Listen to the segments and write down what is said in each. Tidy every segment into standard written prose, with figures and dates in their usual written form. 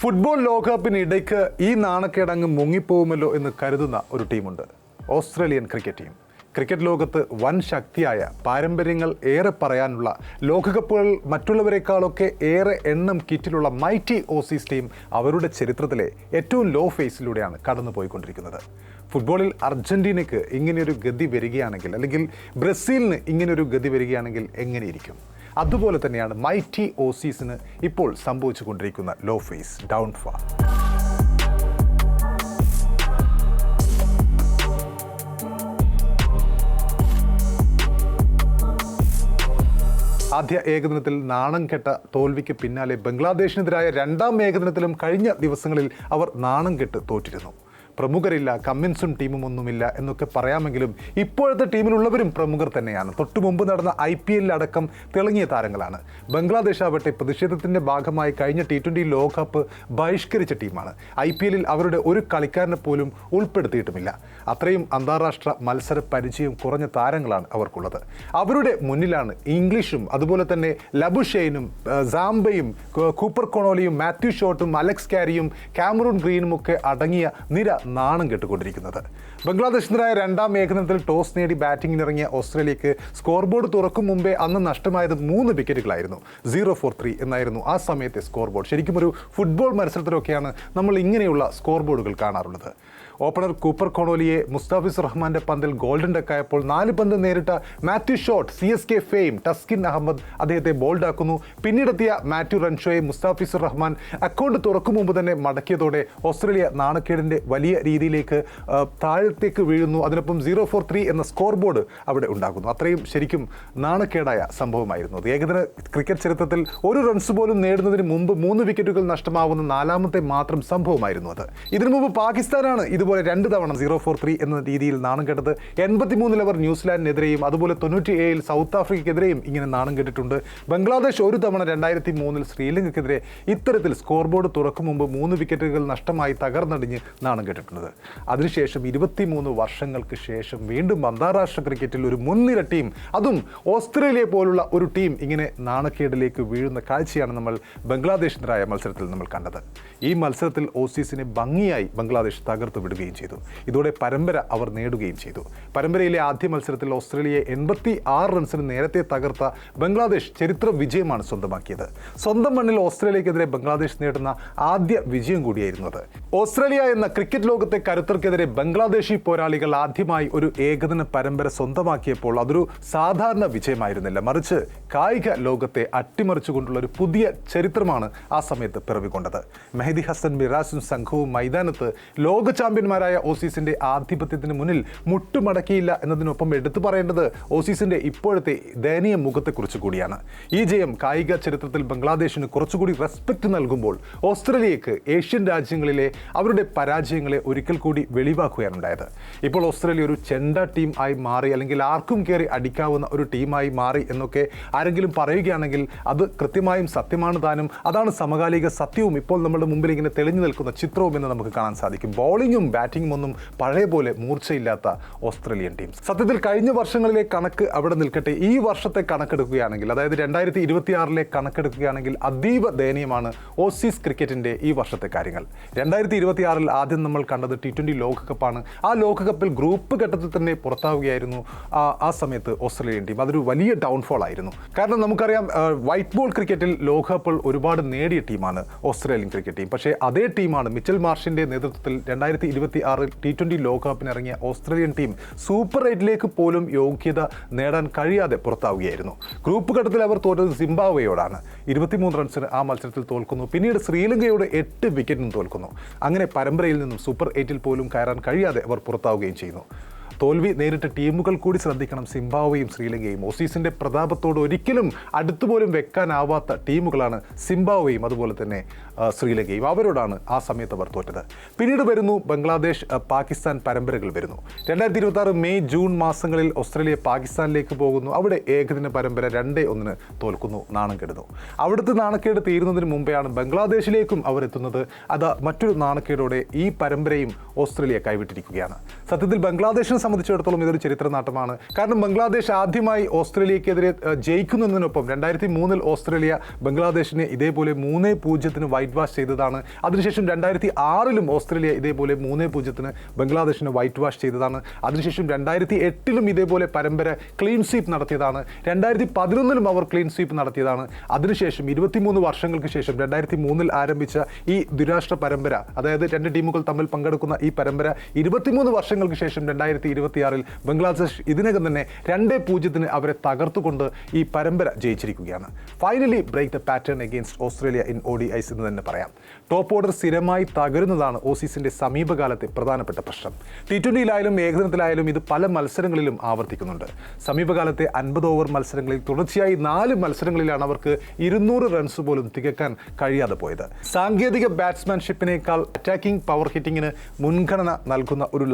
Football ലോകകപ്പിനിടയ്ക്ക് ഈ നാണക്കേടങ്ങ് മുങ്ങിപ്പോകുമല്ലോ എന്ന് കരുതുന്ന ഒരു ടീമുണ്ട്. Australian cricket team. ക്രിക്കറ്റ് ലോകത്ത് വൻ ശക്തിയായ പാരമ്പര്യങ്ങൾ ഏറെ പറയാനുള്ള, ലോകകപ്പുകൾ മറ്റുള്ളവരെക്കാളൊക്കെ ഏറെ എണ്ണം കിറ്റിലുള്ള മൈറ്റി ഓസീസ് ടീം അവരുടെ ചരിത്രത്തിലെ ഏറ്റവും ലോ ഫേസിലൂടെയാണ് കടന്നുപോയിക്കൊണ്ടിരിക്കുന്നത്. ഫുട്ബോളിൽ അർജന്റീനയ്ക്ക് ഇങ്ങനെയൊരു ഗതി വരികയാണെങ്കിൽ, അല്ലെങ്കിൽ ബ്രസീലിന് ഇങ്ങനെയൊരു ഗതി വരികയാണെങ്കിൽ എങ്ങനെയിരിക്കും? അതുപോലെ തന്നെയാണ് മൈറ്റി ഓസീസിന് ഇപ്പോൾ സംഭവിച്ചുകൊണ്ടിരിക്കുന്ന ലോ ഫേസ്, ഡൗൺഫാൾ. ആദ്യ ഏകദിനത്തിൽ നാണം കെട്ട തോൽവിക്ക് പിന്നാലെ ബംഗ്ലാദേശിനെതിരായ രണ്ടാം ഏകദിനത്തിലും കഴിഞ്ഞ ദിവസങ്ങളിൽ അവർ നാണം കെട്ട് തോറ്റിരുന്നു. പ്രമുഖരില്ല, കമ്മിൻസും ടീമും ഒന്നുമില്ല എന്നൊക്കെ പറയാമെങ്കിലും ഇപ്പോഴത്തെ ടീമിലുള്ളവരും പ്രമുഖർ തന്നെയാണ്. തൊട്ടു മുമ്പ് നടന്ന IPL അടക്കം തിളങ്ങിയ താരങ്ങളാണ്. ബംഗ്ലാദേശ് ആവട്ടെ പ്രതിഷേധത്തിൻ്റെ ഭാഗമായി കഴിഞ്ഞ T20 ലോകകപ്പ് ബഹിഷ്കരിച്ച ടീമാണ്. IPL അവരുടെ ഒരു കളിക്കാരനെ പോലും ഉൾപ്പെടുത്തിയിട്ടുമില്ല. അത്രയും അന്താരാഷ്ട്ര മത്സര പരിചയം കുറഞ്ഞ താരങ്ങളാണ് അവർക്കുള്ളത്. അവരുടെ മുന്നിലാണ് ഇംഗ്ലീഷും അതുപോലെ തന്നെ ലബുഷെയ്നും സാംബയും കൂപ്പർ കൊണോലിയും മാത്യു ഷോട്ടും അലക്സ് കാരിയും കാമറൂൺ ഗ്രീനും ഒക്കെ അടങ്ങിയ നിര നാണം കെട്ടുകൊണ്ടിരിക്കുന്നത്. ബംഗ്ലാദേശിനെതിരായ രണ്ടാം ഏകദിനത്തിൽ ടോസ് നേടി ബാറ്റിംഗിനിറങ്ങിയ ഓസ്ട്രേലിയക്ക് സ്കോർ ബോർഡ് തുറക്കും മുമ്പേ അന്ന് നഷ്ടമായത് 3 വിക്കറ്റുകളായിരുന്നു. 0 for 3 എന്നായിരുന്നു ആ സമയത്തെ സ്കോർ ബോർഡ്. ശരിക്കും ഒരു ഫുട്ബോൾ മത്സരത്തിലൊക്കെയാണ് നമ്മൾ ഇങ്ങനെയുള്ള സ്കോർ ബോർഡുകൾ കാണാറുള്ളത്. ഓപ്പണർ കൂപ്പർ കൊണോലിയെ മുസ്താഫിസുർ റഹ്മാന്റെ പന്തിൽ ഗോൾഡൻ ഡക്കായപ്പോൾ 4 പന്ത് നേരിട്ട Matthew Short CSK fame Taskin Ahmed അദ്ദേഹത്തെ ബോൾഡാക്കുന്നു. പിന്നീടെത്തിയ മാത്യു റൺഷോയെ മുസ്താഫിസുർ റഹ്മാൻ അക്കൗണ്ട് തുറക്കും മുമ്പ് തന്നെ മടക്കിയതോടെ ഓസ്ട്രേലിയ നാണക്കേടിൻ്റെ വലിയ രീതിയിലേക്ക് താഴത്തേക്ക് വീഴുന്നു. അതിനൊപ്പം 0 for 3 എന്ന സ്കോർ ബോർഡ് അവിടെ ഉണ്ടാകുന്നു. അത്രയും ശരിക്കും നാണക്കേടായ സംഭവമായിരുന്നു. ഏകദിന ക്രിക്കറ്റ് ചരിത്രത്തിൽ ഒരു റൺസ് പോലും നേടുന്നതിന് മുമ്പ് 3 വിക്കറ്റുകൾ നഷ്ടമാവുന്ന 4ാമത്തെ മാത്രം സംഭവമായിരുന്നു അത്. ഇതിനു മുമ്പ് പാകിസ്ഥാനാണ് ഇതുപോലെ 2 തവണ 0 for 3 എന്ന രീതിയിൽ നാണം കെട്ടത്. 83 അവർ ന്യൂസിലാൻഡിനെതിരെയും അതുപോലെ 97 സൗത്ത് ആഫ്രിക്കയ്ക്കെതിരെയും ഇങ്ങനെ നാണം കെട്ടിട്ടുണ്ട്. ബംഗ്ലാദേശ് ഒരു തവണ 2003 ശ്രീലങ്കയ്ക്കെതിരെ ഇത്തരത്തിൽ സ്കോർ ബോർഡ് തുറക്കും മുമ്പ് 3 വിക്കറ്റുകൾ നഷ്ടമായി തകർന്നടിഞ്ഞ് നാണം കെട്ടിട്ടുണ്ട്. അതിനുശേഷം 23 വർഷങ്ങൾക്ക് ശേഷം വീണ്ടും അന്താരാഷ്ട്ര ക്രിക്കറ്റിൽ ഒരു മുൻനിര ടീം, അതും ഓസ്ട്രേലിയ പോലുള്ള ഒരു ടീം ഇങ്ങനെ നാണക്കേടിലേക്ക് വീഴുന്ന കാഴ്ചയാണ് നമ്മൾ ബംഗ്ലാദേശിനെതിരായ മത്സരത്തിൽ നമ്മൾ കണ്ടത്. ഈ മത്സരത്തിൽ ഓസീസിനെ ഭംഗിയായി ബംഗ്ലാദേശ് തകർത്ത് വിടുകയും ചെയ്തു. ഇതോടെ പരമ്പര അവർ നേടുകയും ചെയ്തു. പരമ്പരയിലെ ആദ്യ മത്സരത്തിൽ ഓസ്ട്രേലിയയെ 86 റൺസിന് നേരത്തെ തകർത്ത ബംഗ്ലാദേശ് ചരിത്ര വിജയമാണ് സ്വന്തമാക്കിയത്. സ്വന്തം മണ്ണിൽ ഓസ്ട്രേലിയക്കെതിരെ ബംഗ്ലാദേശ് നേടുന്ന ആദ്യ വിജയം കൂടിയായിരുന്നു അത്. ഓസ്ട്രേലിയ എന്ന ക്രിക്കറ്റ് ലോകത്തെ കരുത്തർക്കെതിരെ ബംഗ്ലാദേശി പോരാളികൾ ആദ്യമായി ഒരു ഏകദിന പരമ്പര സ്വന്തമാക്കിയപ്പോൾ അതൊരു സാധാരണ വിജയമായിരുന്നില്ല, മറിച്ച് കായിക ലോകത്തെ അട്ടിമറിച്ചുകൊണ്ടുള്ള ഒരു പുതിയ ചരിത്രമാണ് ആ സമയത്ത് പിറവിക്കൊണ്ടത്. മെഹദി ഹസൻ മിറാസും സംഘവും മൈതാനത്ത് ലോക ചാമ്പ്യന്മാരായ ഓസീസിന്റെ ആധിപത്യത്തിന് മുന്നിൽ മുട്ടുമടക്കിയില്ല എന്നതിനൊപ്പം എടുത്തു പറയേണ്ടത് ഓസീസിന്റെ ഇപ്പോഴത്തെ ദയനീയ മുഖത്തെക്കുറിച്ച് കൂടിയാണ്. ഈ ജയം കായിക ചരിത്രത്തിൽ ബംഗ്ലാദേശിന് കുറച്ചുകൂടി റെസ്പെക്റ്റ് നൽകുമ്പോൾ ഓസ്ട്രേലിയക്ക് ഏഷ്യൻ രാജ്യങ്ങളിലെ അവരുടെ പരാജയങ്ങളെ ഒരിക്കൽ കൂടി വെളിവാക്കുകയാണ് ഉണ്ടായത്. ഇപ്പോൾ ഓസ്ട്രേലിയ ഒരു ചെണ്ട ടീം ആയി മാറി, അല്ലെങ്കിൽ ആർക്കും കയറി അടിക്കാവുന്ന ഒരു ടീമായി മാറി എന്നൊക്കെ ആരെങ്കിലും പറയുകയാണെങ്കിൽ അത് കൃത്യമായും സത്യമാണ് താനും. അതാണ് സമകാലിക സത്യവും ഇപ്പോൾ നമ്മുടെ മുമ്പിൽ ഇങ്ങനെ തെളിഞ്ഞു നിൽക്കുന്ന ചിത്രവും എന്ന് നമുക്ക് കാണാൻ സാധിക്കും. ബോളിങ്ങും ബാറ്റിങ്ങും ഒന്നും പഴയ പോലെ മൂർച്ചയില്ലാത്ത ഓസ്ട്രേലിയൻ ടീം. സത്യത്തിൽ കഴിഞ്ഞ വർഷങ്ങളിലെ കണക്ക് അവിടെ നിൽക്കട്ടെ, ഈ വർഷത്തെ കണക്കെടുക്കുകയാണെങ്കിൽ, അതായത് 2026 കണക്കെടുക്കുകയാണെങ്കിൽ അതീവ ദയനീയമാണ് ഓസീസ് ക്രിക്കറ്റിന്റെ ഈ വർഷത്തെ കാര്യങ്ങൾ. 2026 ആദ്യം നമ്മൾ കണ്ടത് T20 ലോകകപ്പാണ്. ആ ലോകകപ്പിൽ ഗ്രൂപ്പ് ഘട്ടത്തിൽ തന്നെ പുറത്താവുകയായിരുന്നു ആ സമയത്ത് ഓസ്ട്രേലിയൻ ടീം. അതൊരു വലിയ ഡൗൺഫോൾ ആയിരുന്നു. കാരണം നമുക്കറിയാം, വൈറ്റ് ബോൾ ക്രിക്കറ്റിൽ ലോകകപ്പിൽ ഒരുപാട് നേടിയ ടീമാണ് ഓസ്ട്രേലിയൻ ക്രിക്കറ്റ് ടീം. പക്ഷേ അതേ ടീമാണ് മിച്ചൽ മാർഷിന്റെ നേതൃത്വത്തിൽ 2026 T20 ലോകകപ്പിന് ഇറങ്ങിയ ഓസ്ട്രേലിയൻ ടീം സൂപ്പർ 8ലേക്ക് പോലും യോഗ്യത നേടാൻ കഴിയാതെ പുറത്താവുകയായിരുന്നു. ഗ്രൂപ്പ് ഘട്ടത്തിൽ അവർ തോറ്റത് സിംബാബ്വേയോടാണ്. 23 റൺസിന് ആ മത്സരത്തിൽ തോൽക്കുന്നു. പിന്നീട് ശ്രീലങ്കയോട് 8 വിക്കറ്റിനും തോൽക്കുന്നു. അങ്ങനെ പരമ്പരയിൽ നിന്നും സൂപ്പർ 8ൽ പോലും കയറാൻ കഴിയാതെ അവർ പുറത്താവുകയും ചെയ്യുന്നു. തോൽവി നേരിട്ട ടീമുകൾ കൂടി ശ്രദ്ധിക്കണം, സിംബാബ്വേയും ശ്രീലങ്കയും. ഓസീസിന്റെ പ്രതാപത്തോട് ഒരിക്കലും അടുത്തുപോലും വെക്കാനാവാത്ത ടീമുകളാണ് സിംബാബ്വേയും അതുപോലെ തന്നെ ശ്രീലങ്കയും. അവരോടാണ് ആ സമയത്ത് അവർ തോറ്റത്. പിന്നീട് വരുന്നു ബംഗ്ലാദേശ് പാകിസ്ഥാൻ പരമ്പരകൾ വരുന്നു. 2026 മെയ് ജൂൺ മാസങ്ങളിൽ ഓസ്ട്രേലിയ പാകിസ്ഥാനിലേക്ക് പോകുന്നു. അവിടെ ഏകദിന പരമ്പര 2-1 തോൽക്കുന്നു, നാണം കെടുന്നു. അവിടുത്തെ നാണക്കേട് തീരുന്നതിന് മുമ്പെയാണ് ബംഗ്ലാദേശിലേക്കും അവർ എത്തുന്നത്. അത് മറ്റൊരു നാണക്കേടോടെ ഈ പരമ്പരയും ഓസ്ട്രേലിയ കൈവിട്ടിരിക്കുകയാണ്. സത്യത്തിൽ ബംഗ്ലാദേശിനെ സംബന്ധിച്ചിടത്തോളം ഇതൊരു ചരിത്ര നാട്ടമാണ്. കാരണം ബംഗ്ലാദേശ് ആദ്യമായി ഓസ്ട്രേലിയക്കെതിരെ ജയിക്കുന്നതിനൊപ്പം 2003 ഓസ്ട്രേലിയ ബംഗ്ലാദേശിനെ ഇതേപോലെ 3-0 വൈറ്റ് വാഷ് ചെയ്തതാണ്. അതിനുശേഷം 2006 ഓസ്ട്രേലിയ ഇതേപോലെ 3-0 ബംഗ്ലാദേശിനെ വൈറ്റ് വാഷ് ചെയ്തതാണ്. അതിനുശേഷം 2008 ഇതേപോലെ പരമ്പര ക്ലീൻ സ്വീപ്പ് നടത്തിയതാണ്. 2011 അവർ ക്ലീൻ സ്വീപ്പ് നടത്തിയതാണ്. അതിനുശേഷം 23 വർഷങ്ങൾക്ക് ശേഷം 2003 ആരംഭിച്ച ഈ ദ്വിരാഷ്ട്ര പരമ്പര, അതായത് 2 ടീമുകൾ തമ്മിൽ പങ്കെടുക്കുന്ന ഈ പരമ്പര 23 വർഷങ്ങൾക്ക് ശേഷം 2026 ബംഗ്ലാദേശ് ഇതിനകം തന്നെ 2-0 അവരെ തകർത്തുകൊണ്ട് ഈ പരമ്പര ജയിച്ചിരിക്കുകയാണ്. Finally break the pattern against Australia in ODIs എന്ന് തന്നെ പറയാം. ടോപ്പ് ഓർഡർ സ്ഥിരമായി തകരുന്നതാണ് ഓസീസിന്റെ സമീപകാലത്തെ പ്രധാനപ്പെട്ട പ്രശ്നം. T20-യിലായാലും ഏകദിനത്തിലായാലും ഇത് പല മത്സരങ്ങളിലും ആവർത്തിക്കുന്നുണ്ട്. സമീപകാലത്തെ 50 ഓവർ മത്സരങ്ങളിൽ തുടർച്ചയായി 4 മത്സരങ്ങളിലാണ് അവർക്ക് 200 റൺസ് പോലും തികക്കാൻ കഴിയാതെ പോയത്. സാങ്കേതിക ബാറ്റ്സ്മാൻഷിപ്പിനേക്കാൾ അറ്റാക്കിംഗ് പവർ ഹിറ്റിങ്ങിന് മുൻഗണന നൽകുന്ന ഒരു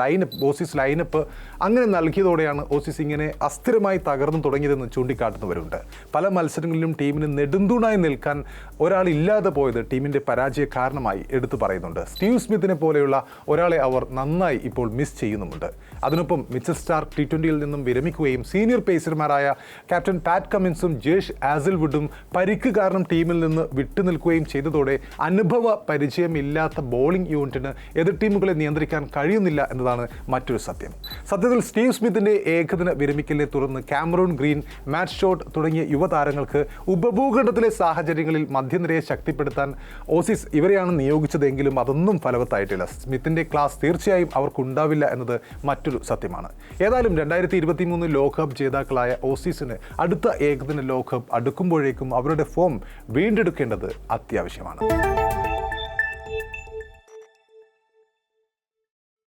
ഓസീസ് ലൈനപ്പ് അങ്ങനെ നൽകിയതോടെയാണ് ഓസീസ് ഇങ്ങനെ അസ്ഥിരമായി തകർന്നു തുടങ്ങിയതെന്ന് ചൂണ്ടിക്കാട്ടുന്നവരുണ്ട്. പല മത്സരങ്ങളിലും ടീമിന് നെടുന്തൂണായി നിൽക്കാൻ ഒരാളില്ലാതെ പോയത് ടീമിന്റെ പരാജയ കാരണമായി എടുത്തു പറയുന്നുണ്ട്. സ്റ്റീവ് സ്മിത്തിനെ പോലെയുള്ള ഒരാളെ അവർ നന്നായി ഇപ്പോൾ മിസ് ചെയ്യുന്നുമുണ്ട്. അതിനൊപ്പം മിച്ചൽ സ്റ്റാർക്ക് T20-യിൽ നിന്നും വിരമിക്കുകയും സീനിയർ പേസർമാരായ ക്യാപ്റ്റൻ പാറ്റ് കമ്മിൻസും ജേഷ് ആസിൽവുഡും പരിക്ക് കാരണം ടീമിൽ നിന്ന് വിട്ടുനിൽക്കുകയും ചെയ്തതോടെ അനുഭവ പരിചയമില്ലാത്ത ബോളിംഗ് യൂണിറ്റിന് എതിർ ടീമുകളെ നിയന്ത്രിക്കാൻ കഴിയുന്നില്ല എന്നതാണ് മറ്റൊരു സത്യം. സത്യത്തിൽ സ്റ്റീവ് സ്മിത്തിന്റെ ഏകദിന വിരമിക്കലിനെ തുടർന്ന് കാമറൂൺ ഗ്രീൻ, മാറ്റ് ഷോട്ട് തുടങ്ങിയ യുവതാരങ്ങൾക്ക് ഉപഭൂഖണ്ഡത്തിലെ സാഹചര്യങ്ങളിൽ മധ്യനിരയെ ശക്തിപ്പെടുത്താൻ ഓസീസ് ഇവരെയാണ് നിയോഗിച്ചതെങ്കിലും അതൊന്നും ഫലവത്തായിട്ടില്ല. സ്മിത്തിന്റെ ക്ലാസ് തീർച്ചയായും അവർക്കുണ്ടാവില്ല എന്നത് മറ്റൊരു സത്യമാണ്. ഏതായാലും 2023 ലോകകപ്പ് ജേതാക്കളായ ഓസീസിന് അടുത്ത ഏകദിന ലോകകപ്പ് അടുക്കുമ്പോഴേക്കും അവരുടെ ഫോം വീണ്ടെടുക്കേണ്ടത് അത്യാവശ്യമാണ്.